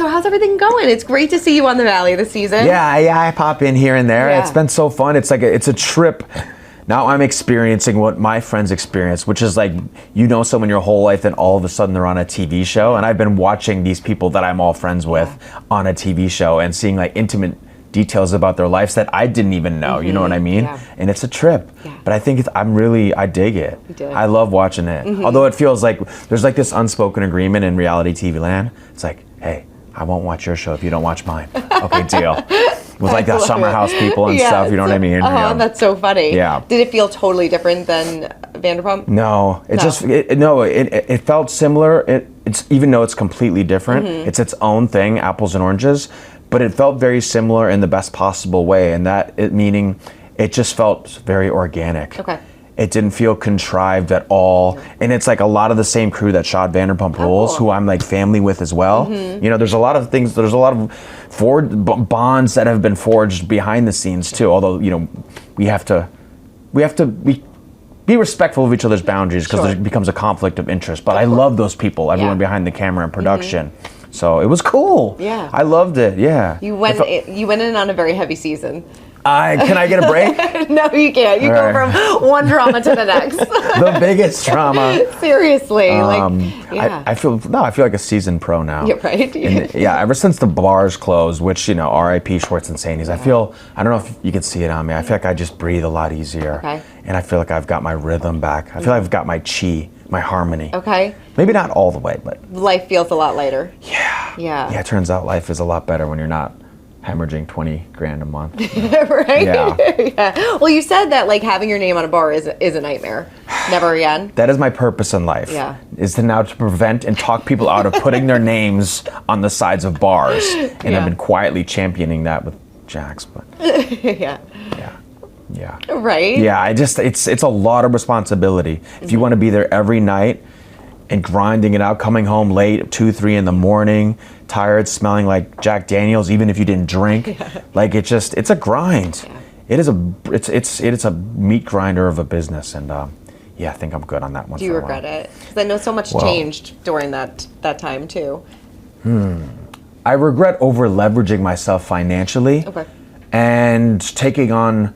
So how's everything going? It's great to see you on the Valley this season. Yeah, I pop in here and there. Yeah. It's been so fun. It's like it's a trip. Now I'm experiencing what my friends experience, which is like, you know someone your whole life and all of a sudden they're on a TV show. And I've been watching these people that I'm all friends with on a TV show and seeing like intimate details about their lives that I didn't even know. You know what I mean? Yeah. And it's a trip. Yeah. But I think I dig it. You do. I love watching it. Although it feels like there's like this unspoken agreement in reality TV land. It's like, hey, I won't watch your show if you don't watch mine. Okay, deal. With like the summer house people and stuff, you know what I mean? Oh, that's so funny. Yeah. Did it feel totally different than Vanderpump? No, it felt similar. It's even though it's completely different, it's its own thing, apples and oranges, but it felt very similar in the best possible way, and meaning it just felt very organic. Okay. It didn't feel contrived at all, and it's like a lot of the same crew that shot Vanderpump Rules, who I'm like family with as well. You know, there's a lot of things. There's a lot of bonds that have been forged behind the scenes too. Although, you know, we have to be respectful of each other's boundaries because there becomes a conflict of interest. But I love those people, everyone behind the camera and production. So it was cool. Yeah. I loved it. Yeah. You went in on a very heavy season. Can I get a break? No, you can't. You go from one drama to the next. The biggest drama. Seriously, I feel like a seasoned pro now. Yeah, right. And, ever since the bars closed, which, you know, R.I.P. Schwartz and Sandy's, I don't know if you can see it on me. I feel like I just breathe a lot easier. Okay. And I feel like I've got my rhythm back. I feel like I've got my chi, my harmony. Okay. Maybe not all the way, but Life feels a lot lighter. yeah. Yeah. Yeah, it turns out life is a lot better when you're not hemorrhaging 20 grand a month. Right? Yeah. Yeah. Well, you said that like having your name on a bar is a nightmare. Never again. That is my purpose in life. Yeah. Is to prevent and talk people out of putting their names on the sides of bars. And I've been quietly championing that with Jax, but Yeah. yeah. Right? Yeah, it's a lot of responsibility. If you want to be there every night and grinding it out, coming home late, 2, 3 in the morning, tired, smelling like Jack Daniels, even if you didn't drink, like it's a grind. Yeah. It's a meat grinder of a business, and I think I'm good on that one. Do you regret it? Because I know so much changed during that time too. I regret over leveraging myself financially, and taking on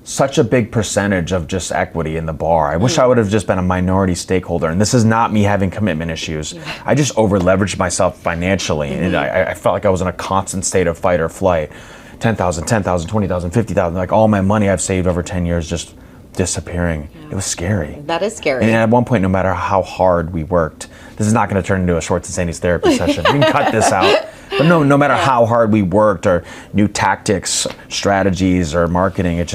such a big percentage of just equity in the bar. I wish I would have just been a minority stakeholder. And this is not me having commitment issues. I just over leveraged myself financially. And I felt like I was in a constant state of fight or flight. 10,000, 10,000, 20,000, 50,000, like all my money I've saved over 10 years just disappearing. It was scary. That is scary. And at one point, no matter how hard we worked, this is not going to turn into a Schwartz and Sandy's therapy session. We can cut this out. But no matter how hard we worked, or new tactics, strategies, or marketing,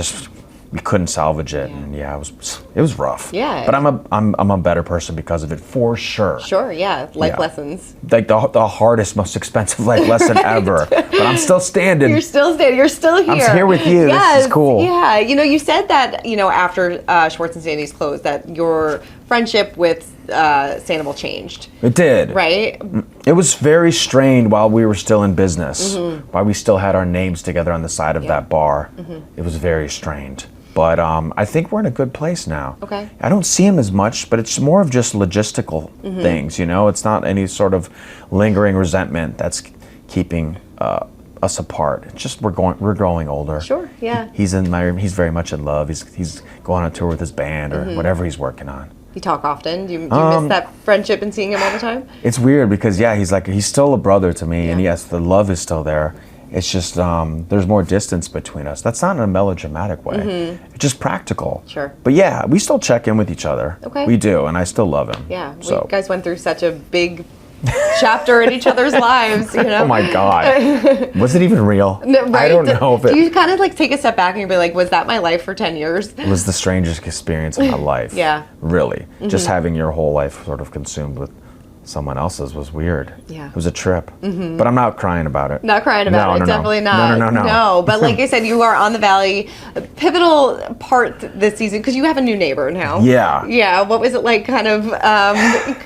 we couldn't salvage it, and it was rough. Yeah. But I'm a better person because of it, for sure. Sure, yeah, life lessons. Like the hardest, most expensive life lesson ever. But I'm still standing. You're still standing. You're still here. I'm here with you. Yes. This is cool. Yeah, you said that after Schwartz and Sandy's closed, that your friendship with Sandoval changed. It did. Right. It was very strained while we were still in business. While we still had our names together on the side of that bar. It was very strained. But I think we're in a good place now. Okay. I don't see him as much, but it's more of just logistical things, It's not any sort of lingering resentment that's keeping us apart. It's just we're growing older. Sure, yeah. He's very much in love. He's going on tour with his band or whatever he's working on. You talk often? Do you miss that friendship and seeing him all the time? It's weird because he's still a brother to me, and yes, the love is still there. It's just there's more distance between us. That's not in a melodramatic way. It's just practical. Sure. But yeah, we still check in with each other. Okay. We do, and I still love him. Yeah. So. You guys went through such a big chapter in each other's lives, Oh my God. Was it even real? No, right? I don't know if it... Do you kind of like take a step back and be like, was that my life for 10 years? It was the strangest experience of my life. Yeah. Really. Just having your whole life sort of consumed with someone else's was weird. Yeah. It was a trip. But I'm not crying about it. Not crying about it. No. Definitely not. No. No, but like I said, you are on the Valley. A pivotal part this season because you have a new neighbor now. Yeah. Yeah. What was it like kind of,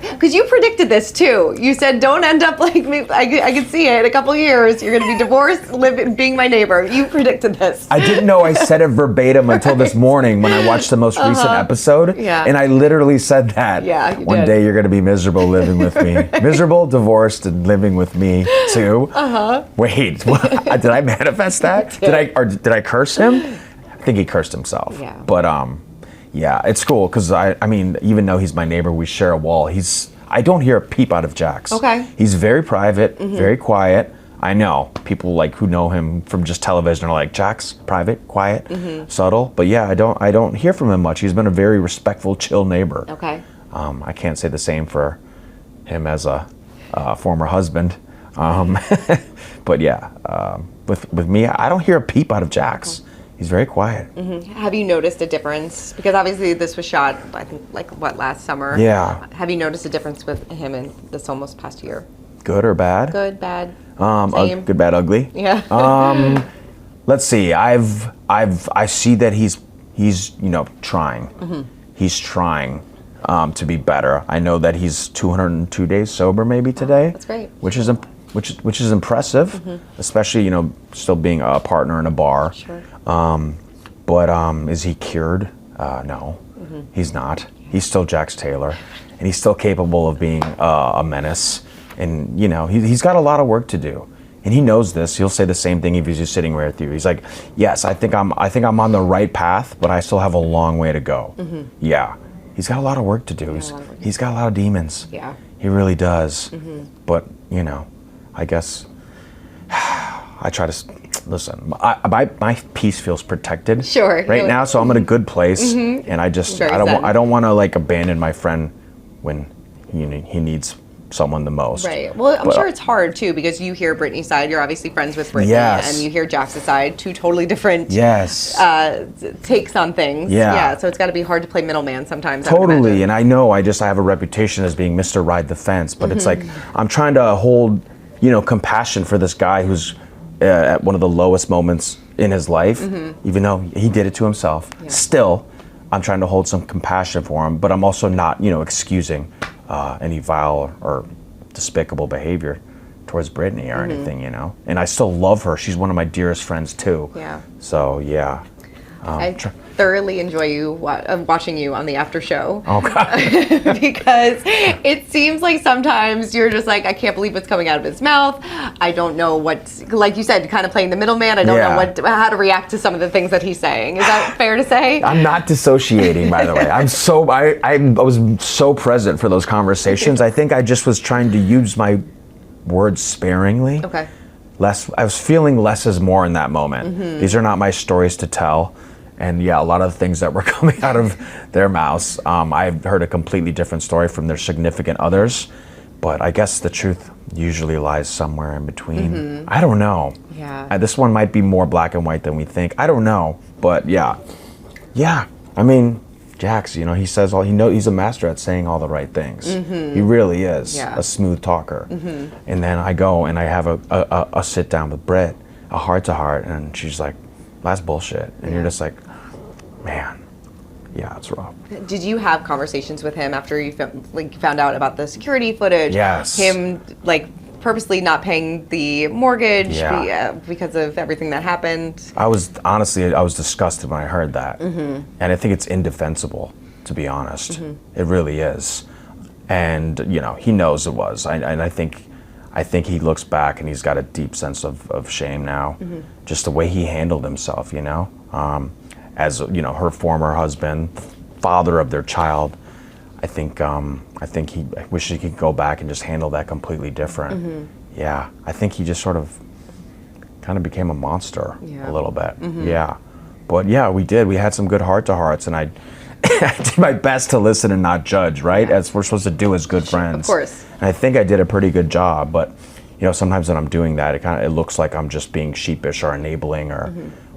because you predicted this too. You said, don't end up like me. I could see it in a couple of years. You're going to be divorced, being my neighbor. You predicted this. I didn't know I said it verbatim until this morning when I watched the most recent episode. Yeah. And I literally said that. Yeah, you One did. day you're going to be miserable living with with me. Miserable, divorced, and living with me too. Wait, did I manifest that? Did I curse him? I think he cursed himself. Yeah. But yeah, it's cool because I mean, even though he's my neighbor, we share a wall. I don't hear a peep out of Jax. Okay. He's very private, very quiet. I know people like who know him from just television are like, Jax, private, quiet, subtle. But yeah, I don't hear from him much. He's been a very respectful, chill neighbor. Okay. I can't say the same for him as a former husband. But yeah, with me, I don't hear a peep out of Jax. Okay. He's very quiet. Have you noticed a difference? Because obviously this was shot, I think, last summer? Yeah. Have you noticed a difference with him in this almost past year? Good or bad? Good, bad. Good, bad, ugly. Yeah. Let's see. I see that he's trying. He's trying to be better. I know that he's 202 days sober maybe today. That's great. Which is impressive, especially still being a partner in a bar. Sure. But is he cured? No, he's not. He's still Jax Taylor, and he's still capable of being a menace. And he's got a lot of work to do, and he knows this. He'll say the same thing if he's just sitting right with you. He's like, "Yes, I think I'm on the right path, but I still have a long way to go." Yeah, he's got a lot of work to do. He's got a lot of demons. Yeah, he really does. But I guess I try to listen. My peace feels protected. Sure. Right now, so I'm in a good place, and I don't want to abandon my friend when he needs someone the most. Right. Well, I'm sure it's hard too because you hear Brittany's side. You're obviously friends with Brittany, and you hear Jax's side. Two totally different takes on things. Yeah. So it's got to be hard to play middleman sometimes. Totally. And I know I have a reputation as being Mr. Ride the Fence, but it's like I'm trying to hold compassion for this guy who's at one of the lowest moments in his life, even though he did it to himself. Yeah. Still, I'm trying to hold some compassion for him, but I'm also not excusing any vile or despicable behavior towards Brittany or anything, And I still love her. She's one of my dearest friends too. Yeah. So yeah. I thoroughly enjoy watching you on the after show. Oh God. Because it seems like sometimes you're just like, I can't believe what's coming out of his mouth. I don't know like you said, kind of playing the middleman. I don't know how to react to some of the things that he's saying. Is that fair to say? I'm not dissociating, by the way. I was so present for those conversations. I think I just was trying to use my words sparingly. Okay. I was feeling less is more in that moment. These are not my stories to tell. And yeah, a lot of the things that were coming out of their mouths, I've heard a completely different story from their significant others. But I guess the truth usually lies somewhere in between. I don't know. Yeah. This one might be more black and white than we think. I don't know. But yeah. Yeah. I mean, Jax, he says he's a master at saying all the right things. He really is a smooth talker. And then I go and I have a sit down with Britt, a heart to heart, and she's like, that's bullshit. And you're just like, man, yeah, it's rough. Did you have conversations with him after you found out about the security footage? Yes. Him purposely not paying the mortgage because of everything that happened? I was disgusted when I heard that. And I think it's indefensible, to be honest. It really is. And, he knows it was. And I think he looks back and he's got a deep sense of shame now. Just the way he handled himself, as her former husband, father of their child. I think he wish he could go back and just handle that completely different. Yeah, I think he just sort of kind of became a monster a little bit. Yeah, but yeah, we did. We had some good heart-to-hearts, and I did my best to listen and not judge, right? As we're supposed to do as good friends. Of course. And I think I did a pretty good job, but sometimes when I'm doing that, it looks like I'm just being sheepish or enabling, or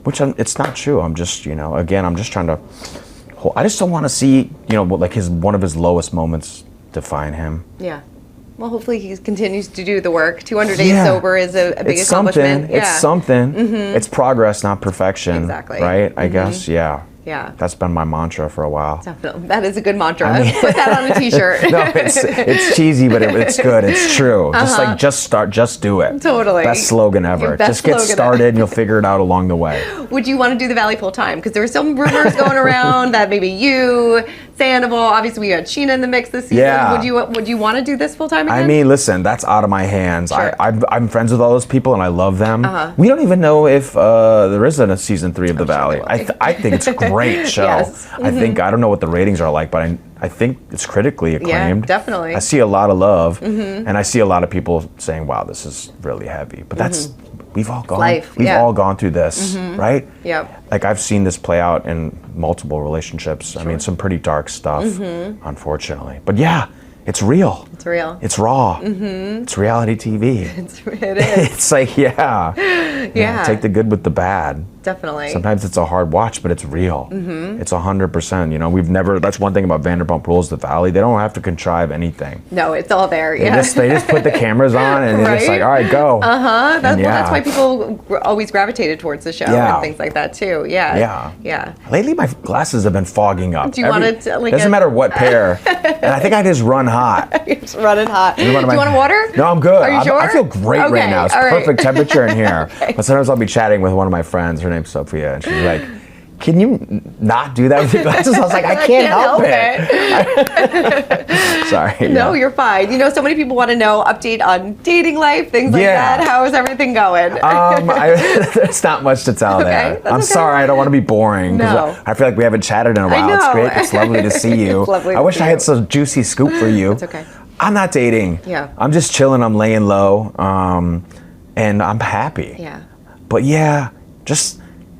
which it's not true. I'm just again, I'm just trying to. I just don't want to see one of his lowest moments define him. Yeah. Well, hopefully he continues to do the work. 200 days sober is a big accomplishment. It's something. It's progress, not perfection. Exactly. Right? I guess. Yeah. Yeah. That's been my mantra for a while. That is a good mantra. Put that on a t-shirt. No, it's cheesy, but it's good. It's true. Just do it. Totally. Best slogan ever. Just get started and you'll figure it out along the way. Would you want to do the Valley full time? Because there were some rumors going around that maybe you, Sandoval. Obviously, we had Sheena in the mix this season. Yeah. Would you want to do this full time again? I mean, listen, that's out of my hands. Sure. I'm friends with all those people and I love them. We don't even know if there is a season 3 of The Valley. I think it's a great show. Yes. I think, I don't know what the ratings are like, but I think it's critically acclaimed. Yeah, definitely. I see a lot of love, and I see a lot of people saying, "Wow, this is really heavy." But that's we've all gone through this, right? Yep. Like I've seen this play out in multiple relationships. Sure. I mean, some pretty dark stuff, unfortunately. But yeah, it's real. It's real. It's raw. It's reality TV. It is. It's like, yeah. Take the good with the bad. Definitely. Sometimes it's a hard watch, but it's real. It's 100%. You know, we've never. That's one thing about Vanderpump Rules, The Valley. They don't have to contrive anything. No, it's all there. They just put the cameras on and they're just like, all right, go. That's why people always gravitated towards the show and things like that too. Yeah. Lately, my glasses have been fogging up. Do you want it to, like, doesn't matter what pair, and I think I just run hot. It's running hot. Do you want water? No, I'm good. Are you sure? I feel great right now. It's perfect temperature in here. Okay. But sometimes I'll be chatting with one of my friends. Her name's Sophia, and she's like, "Can you not do that with your glasses?" I was like, "I can't help it." Sorry. No, you're fine. You know, so many people want to know update on dating life, things like that. How is everything going? There's not much to tell there. I'm sorry. I don't want to be boring. No. I feel like we haven't chatted in a while. It's great. It's lovely to see you. I wish I had some juicy scoop for you. It's okay. I'm not dating. Yeah. I'm just chilling. I'm laying low. And I'm happy. Yeah. But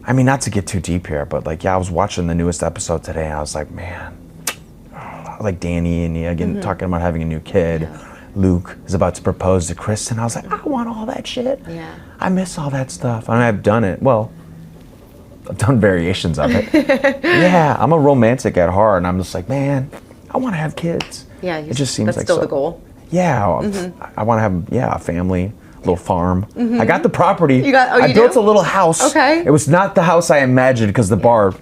I mean, not to get too deep here, but I was watching the newest episode today and I was like, man, like Danny and again talking about having a new kid. Yeah. Luke is about to propose to Kristen. I was like, I want all that shit. Yeah. I miss all that stuff. I mean, I've done it. Well, I've done variations of it. Yeah, I'm a romantic at heart and I'm just like, man, I want to have kids. Yeah, it just seems that's like still the goal. Yeah, I want to have a family. Little farm. I got the property. I built a little house. Okay. It was not the house I imagined because the bar,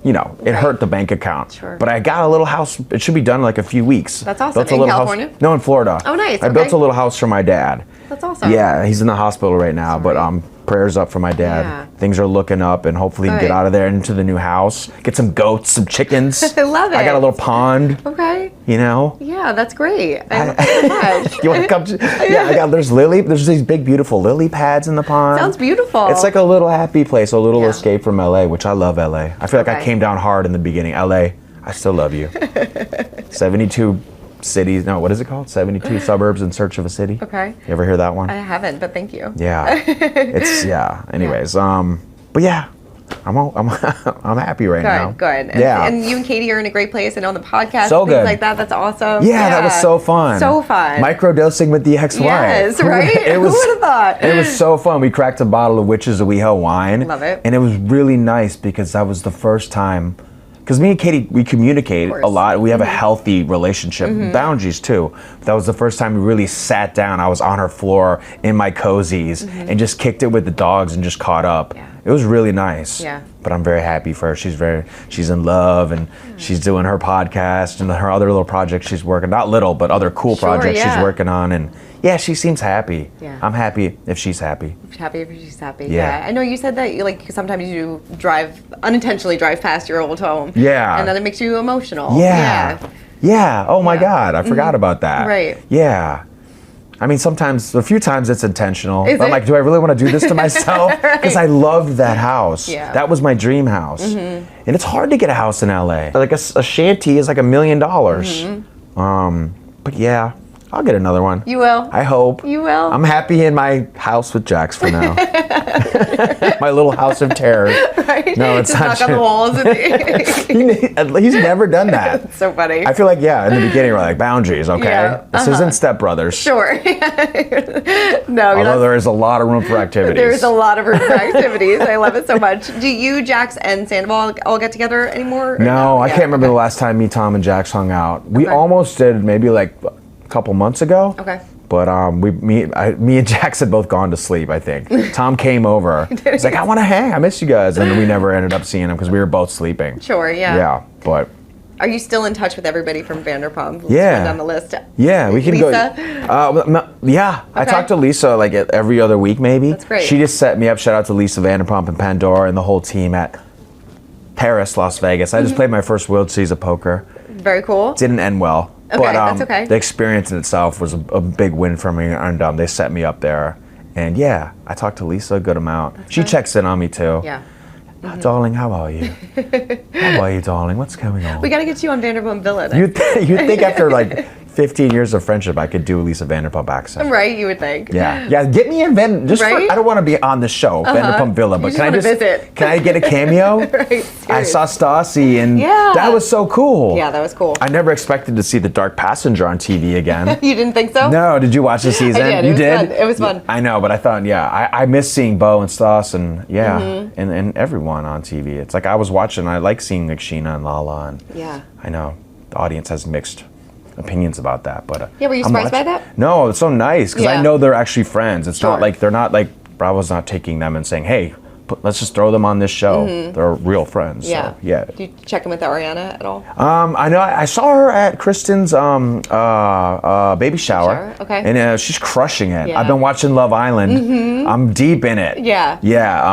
it hurt the bank account. Sure. But I got a little house. It should be done in like a few weeks. That's awesome. Built a in little California? House. No, in Florida. Oh, nice. I built a little house for my dad. That's awesome. Yeah, he's in the hospital right now, but prayers up for my dad. Yeah. Things are looking up, and hopefully he can get out of there into the new house. Get some goats, some chickens. I love it. I got a little pond. Okay. Yeah, that's great. I love it so much. You want to come? There's these big, beautiful lily pads in the pond. Sounds beautiful. It's like a little happy place, a little escape from LA, which I love LA. I feel like I came down hard in the beginning. LA, I still love you. 72 cities. No, what is it called? 72 suburbs in search of a city. Okay. You ever hear that one? I haven't, but thank you. Yeah. Anyways, but yeah. I'm happy right now. Good. Yeah. And you and Katie are in a great place. I know on the podcast, so things good. like that. That's awesome. Yeah, that was so fun. So fun. Microdosing with the ex-wife. Yes, right? Who would have thought? It was so fun. We cracked a bottle of Witches of WeHo wine. Love it. And it was really nice because that was the first time. Because me and Katie, we communicate a lot. We have a healthy relationship, boundaries too. That was the first time we really sat down. I was on her floor in my cozies and just kicked it with the dogs and just caught up. Yeah. It was really nice. Yeah. But I'm very happy for her. She's in love and she's doing her podcast and her other little projects she's working. Not little, but other cool projects she's working on. And yeah, she seems happy. Yeah. I'm happy if she's happy. Happy if she's happy. Yeah. I know you said that sometimes you unintentionally drive past your old home. Yeah. And then it makes you emotional. Yeah. Oh my God, I forgot about that. Right. Yeah. I mean, a few times it's intentional. Is I'm it? like, do I really want to do this to myself? Because I loved that house. Yeah. That was my dream house. And it's hard to get a house in LA. Like a shanty is like $1 million. But yeah, I'll get another one. You will. I hope. You will. I'm happy in my house with Jax for now. My little house of terror. Right? No, it's just not knock on the walls. He's never done that. That's so funny. I feel like, in the beginning we're like, boundaries, okay? Yeah, This isn't Step Brothers. Sure. No, although there is a lot of room for activities. There's a lot of room for activities. I love it so much. Do you, Jax, and Sandoval all get together anymore? No, I can't remember the last time me, Tom, and Jax hung out. We almost did maybe like a couple months ago. Okay. But me and Jax had both gone to sleep, I think. Tom came over. He's like, I want to hang. I miss you guys. And we never ended up seeing him because we were both sleeping. Sure, yeah. Yeah, but... Are you still in touch with everybody from Vanderpump? Let's Yeah. run down the list. Yeah, we can Lisa? go. I talk to Lisa like every other week, maybe. That's great. She just set me up. Shout out to Lisa Vanderpump and Pandora and the whole team at Paris, Las Vegas. I just played my first World Series of poker. very cool. Didn't end well. Okay, but that's okay. the experience in itself was a big win for me, and they set me up there. And yeah, I talked to Lisa a good amount. She checks in on me too. Yeah. Darling, how are you? How are you, darling? What's going on? We got to get you on Vanderpump Villa. You'd think after like 15 years of friendship, I could do Lisa Vanderpump accent. Right, you would think. Yeah, get me in I don't want to be on the show, Vanderpump Villa, but can I get a cameo? Right, I saw Stassi, and that was so cool. Yeah, that was cool. I never expected to see the Dark Passenger on TV again. You didn't think so? No, did you watch the season? I did. You it was did? Fun. It was fun. I know, but I thought, I miss seeing Bo and Stas and and everyone on TV. It's like I was watching, I like seeing like Sheena and Lala, and I know the audience has mixed opinions about that, but were you surprised by that? No, it's so nice because I know they're actually friends. It's not like they're not like Bravo's not taking them and saying, hey, let's just throw them on this show. They're real friends. Yeah. So, yeah. Did you check in with Ariana at all? I know I saw her at Kristen's baby shower. Okay. And she's crushing it. Yeah. I've been watching Love Island. I'm deep in it. Yeah. Yeah.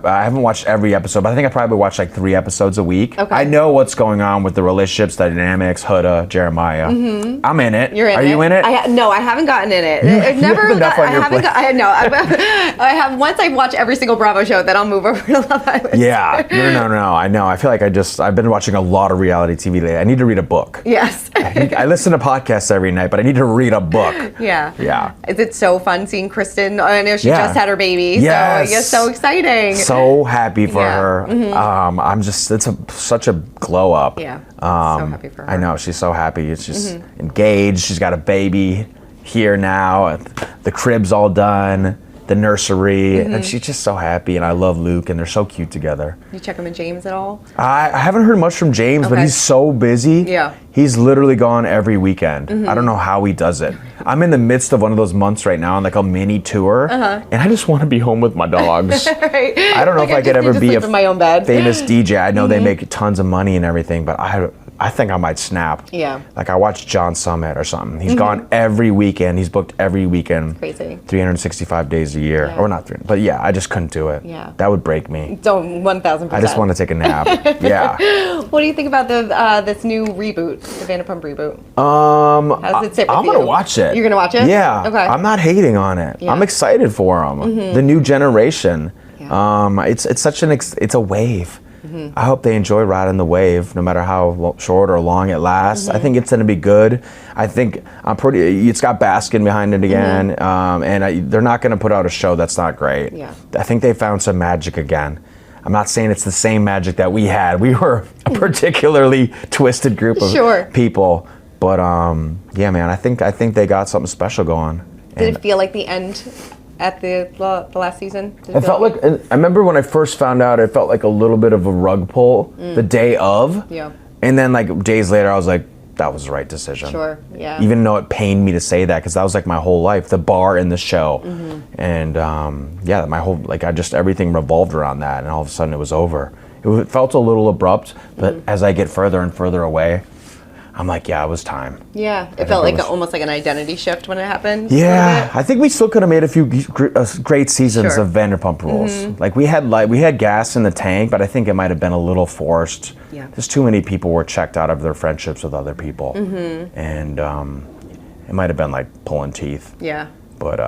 I haven't watched every episode, but I think I probably watch like 3 episodes a week. Okay. I know what's going on with the relationships, the dynamics, Huda, Jeremiah. I'm in it. You're in Are it? you in it? No, I haven't gotten in it. You have enough on your plate. I have once I watch every single Bravo show, then I'll move over to Love Island. Yeah. No. I know. I feel like I've been watching a lot of reality TV lately. I need to read a book. Yes. I listen to podcasts every night, but I need to read a book. Yeah. Yeah. Is it so fun seeing Kristen? I know she just had her baby. Yes. So it's so exciting. So happy for her. It's such a glow up. Yeah. So happy for her. I know. She's so happy. She's engaged. She's got a baby here now. The crib's all done. The nursery, and she's just so happy, and I love Luke, and they're so cute together. You check him and James at all? I haven't heard much from James, but he's so busy. Yeah. He's literally gone every weekend. I don't know how he does it. I'm in the midst of one of those months right now on like a mini tour, and I just want to be home with my dogs. Right. I don't know if I could ever be a in my own bed. famous DJ. I know they make tons of money and everything, but I think I might snap. Yeah. Like I watched John Summit or something. He's gone every weekend. He's booked every weekend. Crazy. 365 days a year. Yeah. Or not 300, but yeah, I just couldn't do it. Yeah. that would break me. Don't 1,000%. I just want to take a nap. Yeah. What do you think about this new reboot, the Vanderpump reboot? How does it sit with I'm you? gonna watch it. You're gonna watch it? Yeah. Okay. I'm not hating on it. Yeah. I'm excited for them. The new generation. Yeah. It's such it's a wave. I hope they enjoy riding the wave, no matter how short or long it lasts. I think it's going to be good. I think it's got Baskin behind it again, and they're not going to put out a show that's not great. Yeah. I think they found some magic again. I'm not saying it's the same magic that we had. We were a particularly twisted group of people, but yeah, man, I think they got something special going. Did it feel like the end at the last season? It felt like, I remember when I first found out, it felt like a little bit of a rug pull the day of. Yeah. And then like days later, I was like, that was the right decision. Sure, yeah. Even though it pained me to say that, because that was like my whole life, the bar and the show. And yeah, my whole, like everything revolved around that. And all of a sudden it was over. It felt a little abrupt, but as I get further and further away, I'm like, yeah, it was time. Yeah, it felt like almost like an identity shift when it happened. Yeah, I think we still could have made a few great seasons of Vanderpump Rules. Like we had gas in the tank, but I think it might have been a little forced. Yeah. There's too many people were checked out of their friendships with other people, and it might have been like pulling teeth. Yeah. But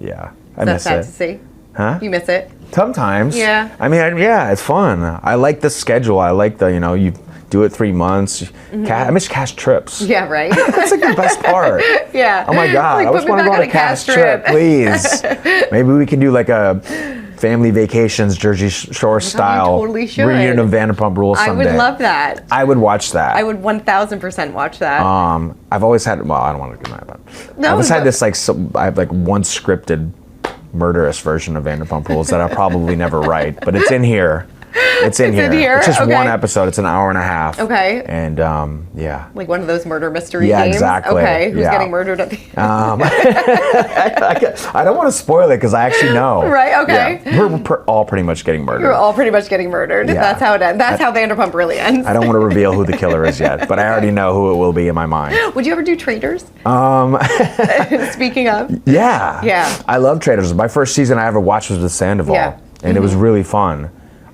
yeah, I That's miss sad it. to see. Huh? You miss it? Sometimes. Yeah. I mean, yeah, it's fun. I like the schedule. I like the you do it 3 months. I miss cash trips. Yeah, right. That's like the best part. Yeah. Oh my God, Like, I just put me want to go back on on a cash trip, please. Maybe we can do like a family vacations, Jersey Shore style totally should. reunion of Vanderpump Rules someday. I would love that. I would watch that. I would 1,000% watch that. I've always had, well, I don't want to do that, but No, I've always had but- this I have like one scripted murderous version of Vanderpump Rules that I'll probably never write, but it's in here. It's in here. It's just one episode. It's an hour and a half. Okay. And yeah. Like one of those murder mystery Yeah, games? exactly. Okay, who's Yeah. getting murdered at the end? I don't want to spoil it because I actually know. Right, okay. Yeah. We're all pretty much getting murdered. You're all pretty much getting murdered. Yeah. That's how it ends. That's how Vanderpump really ends. I don't want to reveal who the killer is yet, but I already know who it will be in my mind. Would you ever do Traitors? Speaking of. Yeah. Yeah. I love Traitors. My first season I ever watched was with Sandoval, Yeah. and it was really fun.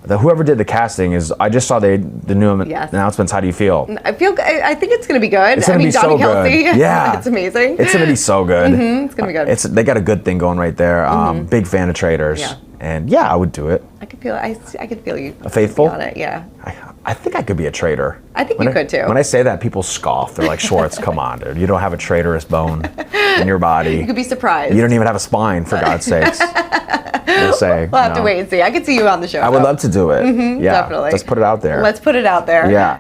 whoever did the casting I just saw the new announcements. How do you feel? I think it's going to be good. It's going to be so Kelsey, good. Yeah. it's amazing. It's going to be so good. It's going to be good. They got a good thing going right there. Big fan of Traders. Yeah. And yeah, I would do it. I could feel you. A faithful? On it, yeah. I think I could be a traitor. I think you could too. When I say that, people scoff. They're like, Schwartz, come on, dude. You don't have a traitorous bone in your body. You could be surprised. You don't even have a spine, for God's sakes. We'll say. We'll have to wait and see. I could see you on the show. I would love to do it. Yeah, definitely. let's put it out there. Let's put it out there. Yeah.